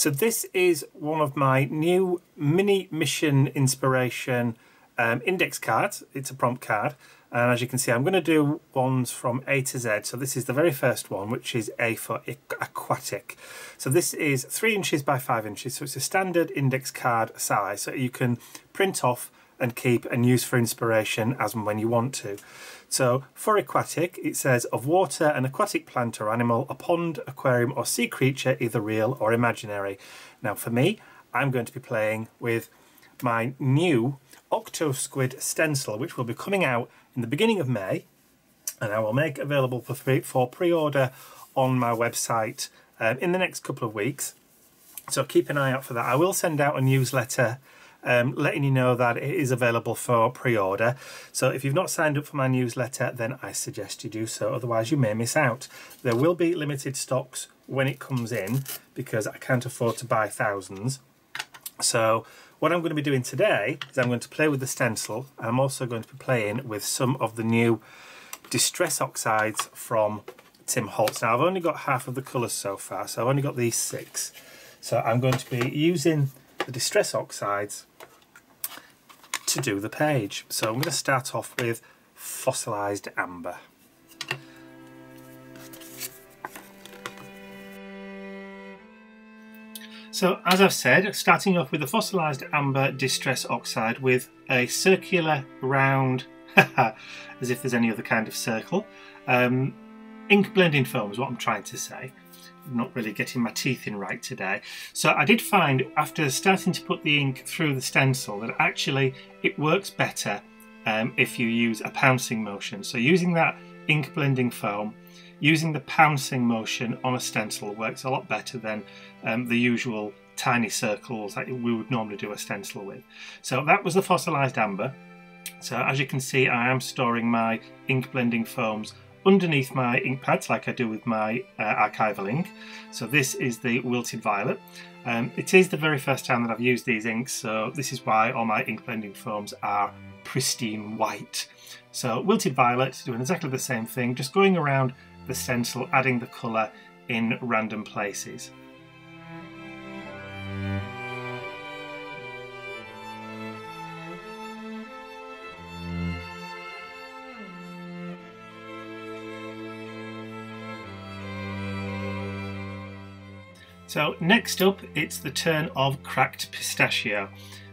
So this is one of my new mini mission inspiration index cards. It's a prompt card, and as you can see I'm going to do ones from A to Z. So this is the very first one, which is A for aquatic. So this is 3 inches by 5 inches, so it's a standard index card size, so you can print off and keep and use for inspiration as and when you want to. So for aquatic, it says of water, an aquatic plant or animal, a pond, aquarium or sea creature, either real or imaginary. Now for me, I'm going to be playing with my new Octosquid stencil, which will be coming out in the beginning of May, and I will make available for pre-order on my website in the next couple of weeks. So keep an eye out for that. I will send out a newsletter letting you know that it is available for pre-order. So if you've not signed up for my newsletter, then I suggest you do so, otherwise you may miss out. There will be limited stocks when it comes in because I can't afford to buy thousands. So what I'm going to be doing today is I'm going to play with the stencil, and I'm also going to be playing with some of the new Distress Oxides from Tim Holtz. Now I've only got half of the colours so far, so I've only got these 6. So I'm going to be using the Distress Oxides to do the page. So I'm going to start off with Fossilised Amber. So as I've said, starting off with the Fossilised Amber Distress Oxide with a circular round, as if there's any other kind of circle, ink blending foam is what I'm trying to say. I'm not really getting my teeth in right today. So I did find after starting to put the ink through the stencil that actually it works better if you use a pouncing motion. So using that ink blending foam, using the pouncing motion on a stencil works a lot better than the usual tiny circles that we would normally do a stencil with. So that was the Fossilised Amber. So as you can see, I am storing my ink blending foams underneath my ink pads like I do with my archival ink. So this is the Wilted Violet. It is the very first time that I've used these inks, so this is why all my ink blending foams are pristine white. So Wilted Violet, doing exactly the same thing, just going around the stencil, adding the colour in random places. So next up, it's the turn of Cracked Pistachio.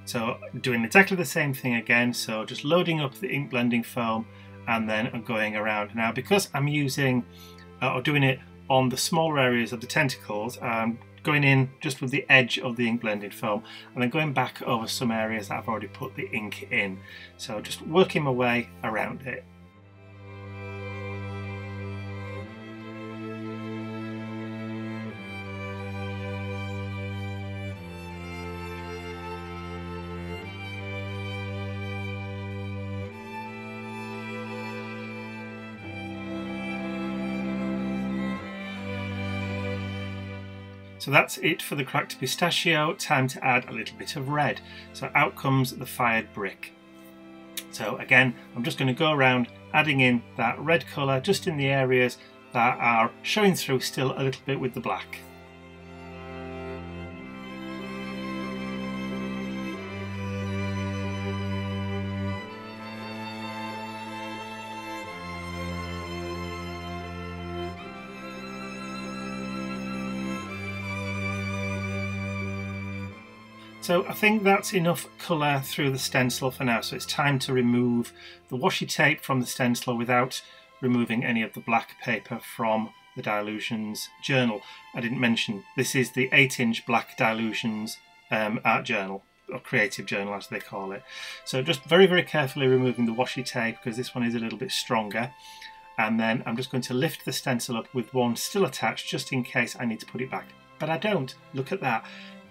So doing exactly the same thing again, so just loading up the ink blending foam and then going around. Now because I'm using or doing it on the smaller areas of the tentacles, I'm going in just with the edge of the ink blending foam and then going back over some areas that I've already put the ink in. So just working my way around it. So that's it for the Cracked Pistachio. Time to add a little bit of red. So out comes the Fired Brick. So again, I'm just going to go around adding in that red colour just in the areas that are showing through still a little bit with the black. So I think that's enough colour through the stencil for now, so it's time to remove the washi tape from the stencil without removing any of the black paper from the Dylusions journal. I didn't mention, this is the 8-inch black Dylusions art journal, or creative journal as they call it. So just very, very carefully removing the washi tape because this one is a little bit stronger. And then I'm just going to lift the stencil up with one still attached just in case I need to put it back. But I don't. Look at that.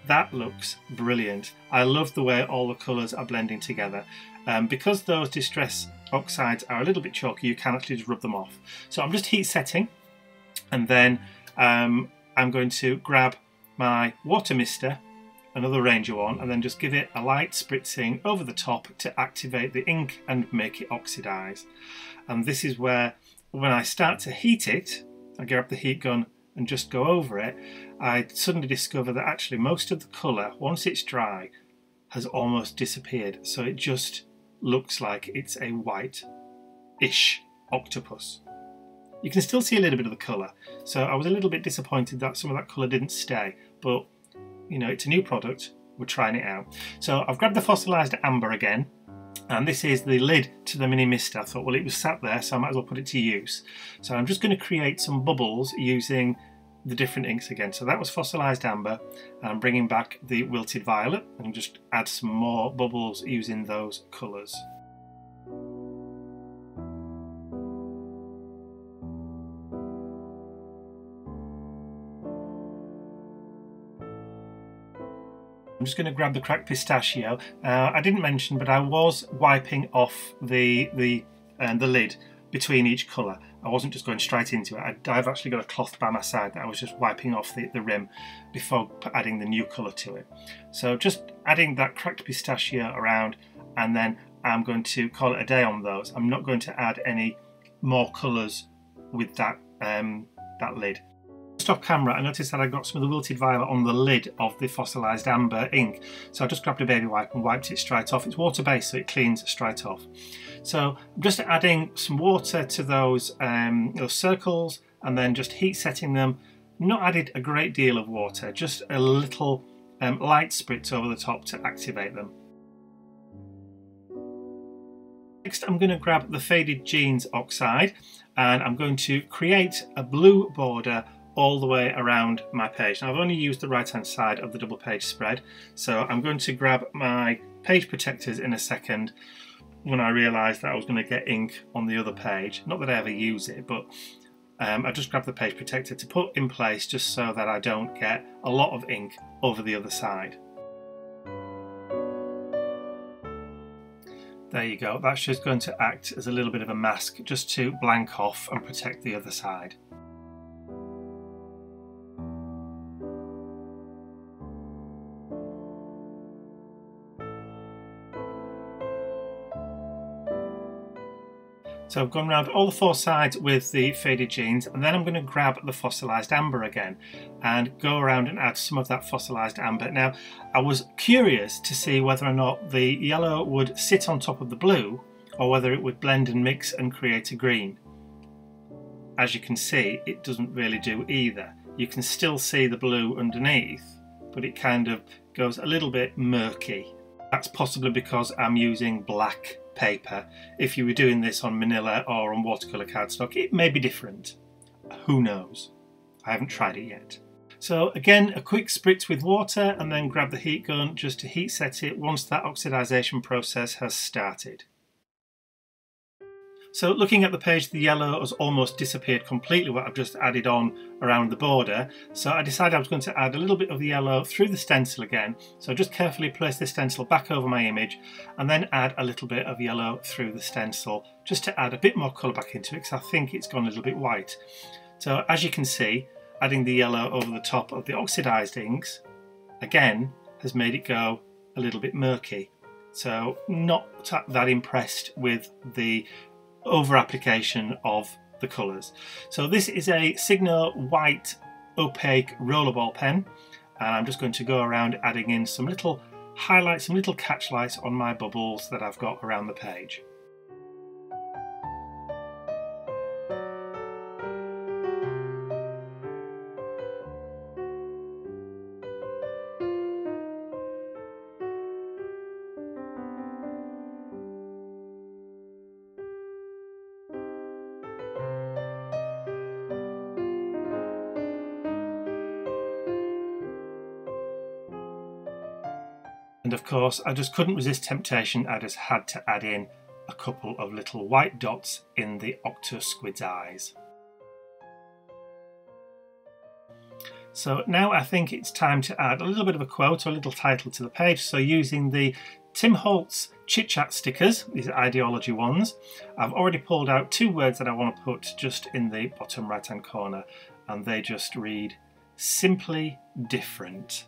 That looks brilliant. I love the way all the colours are blending together. Because those Distress Oxides are a little bit chalky, you can actually just rub them off. So I'm just heat setting, and then I'm going to grab my water mister, another Ranger one, and then just give it a light spritzing over the top to activate the ink and make it oxidise. And this is where, when I start to heat it, I grab the heat gun and just go over it, I suddenly discover that actually most of the colour, once it's dry, has almost disappeared. So it just looks like it's a white-ish octopus. You can still see a little bit of the colour, so I was a little bit disappointed that some of that colour didn't stay, but you know, it's a new product, we're trying it out. So I've grabbed the fossilised amber again, and this is the lid to the mini mister. I thought, well, it was sat there, so I might as well put it to use. So I'm just going to create some bubbles using the different inks again. So that was fossilised amber, and I'm bringing back the wilted violet and just add some more bubbles using those colours. I'm just going to grab the cracked pistachio. I didn't mention, but I was wiping off the lid between each colour. I wasn't just going straight into it. I've actually got a cloth by my side that I was just wiping off the rim before adding the new colour to it. So just adding that cracked pistachio around, and then I'm going to call it a day on those. I'm not going to add any more colours with that lid. Off camera, I noticed that I got some of the wilted violet on the lid of the fossilised amber ink, so I just grabbed a baby wipe and wiped it straight off. It's water based, so it cleans straight off. So I'm just adding some water to those circles and then just heat setting them. Not added a great deal of water, just a little light spritz over the top to activate them. Next I'm going to grab the Faded Jeans Oxide, and I'm going to create a blue border all the way around my page. Now I've only used the right hand side of the double page spread, so I'm going to grab my page protectors in a second when I realised that I was going to get ink on the other page. Not that I ever use it, but I just grabbed the page protector to put in place just so that I don't get a lot of ink over the other side. There you go, that's just going to act as a little bit of a mask just to blank off and protect the other side. So I've gone around all the four sides with the Faded Jeans, and then I'm going to grab the fossilised amber again and go around and add some of that fossilised amber. Now I was curious to see whether or not the yellow would sit on top of the blue or whether it would blend and mix and create a green. As you can see, it doesn't really do either. You can still see the blue underneath, but it kind of goes a little bit murky. That's possibly because I'm using black paper. If you were doing this on manila or on watercolour cardstock, it may be different. Who knows? I haven't tried it yet. So again, a quick spritz with water and then grab the heat gun just to heat set it once that oxidisation process has started. So looking at the page, the yellow has almost disappeared completely, what I've just added on around the border. So I decided I was going to add a little bit of the yellow through the stencil again. So just carefully place the stencil back over my image and then add a little bit of yellow through the stencil just to add a bit more colour back into it, because I think it's gone a little bit white. So as you can see, adding the yellow over the top of the oxidised inks again has made it go a little bit murky. So not that impressed with the over application of the colours. So this is a Signo white opaque rollerball pen, and I'm just going to go around adding in some little highlights, some little catch lights on my bubbles that I've got around the page. And of course, I just couldn't resist temptation. I just had to add in a couple of little white dots in the Octosquid's eyes. So now I think it's time to add a little bit of a quote or a little title to the page. So using the Tim Holtz Chit Chat stickers, these are ideology ones, I've already pulled out two words that I want to put just in the bottom right hand corner, and they just read simply different.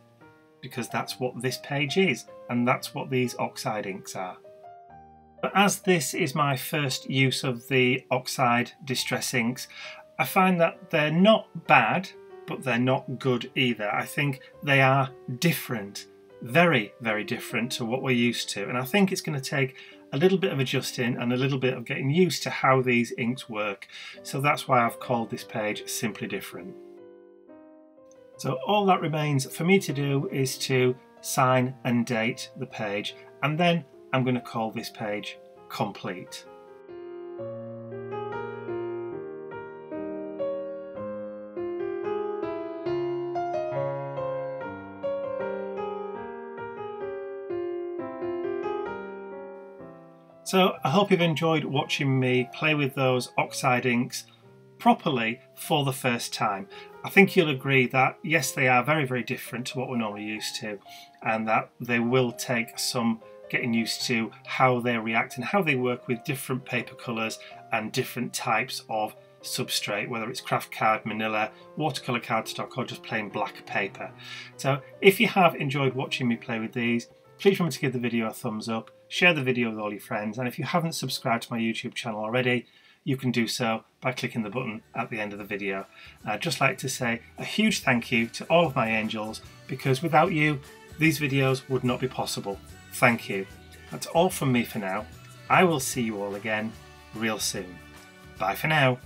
Because that's what this page is, and that's what these oxide inks are. But as this is my first use of the oxide distress inks, I find that they're not bad, but they're not good either. I think they are different, very, very different to what we're used to. And I think it's going to take a little bit of adjusting and a little bit of getting used to how these inks work. So that's why I've called this page Simply Different. So all that remains for me to do is to sign and date the page, and then I'm going to call this page Complete. So I hope you've enjoyed watching me play with those Oxide inks properly for the first time. I think you'll agree that yes, they are very, very different to what we're normally used to, and that they will take some getting used to how they react and how they work with different paper colours and different types of substrate, whether it's craft card, manila, watercolour cardstock, or just plain black paper. So if you have enjoyed watching me play with these, please remember to give the video a thumbs up, share the video with all your friends, and if you haven't subscribed to my YouTube channel already, you can do so by clicking the button at the end of the video. I'd just like to say a huge thank you to all of my angels, because without you, these videos would not be possible. Thank you. That's all from me for now. I will see you all again real soon. Bye for now.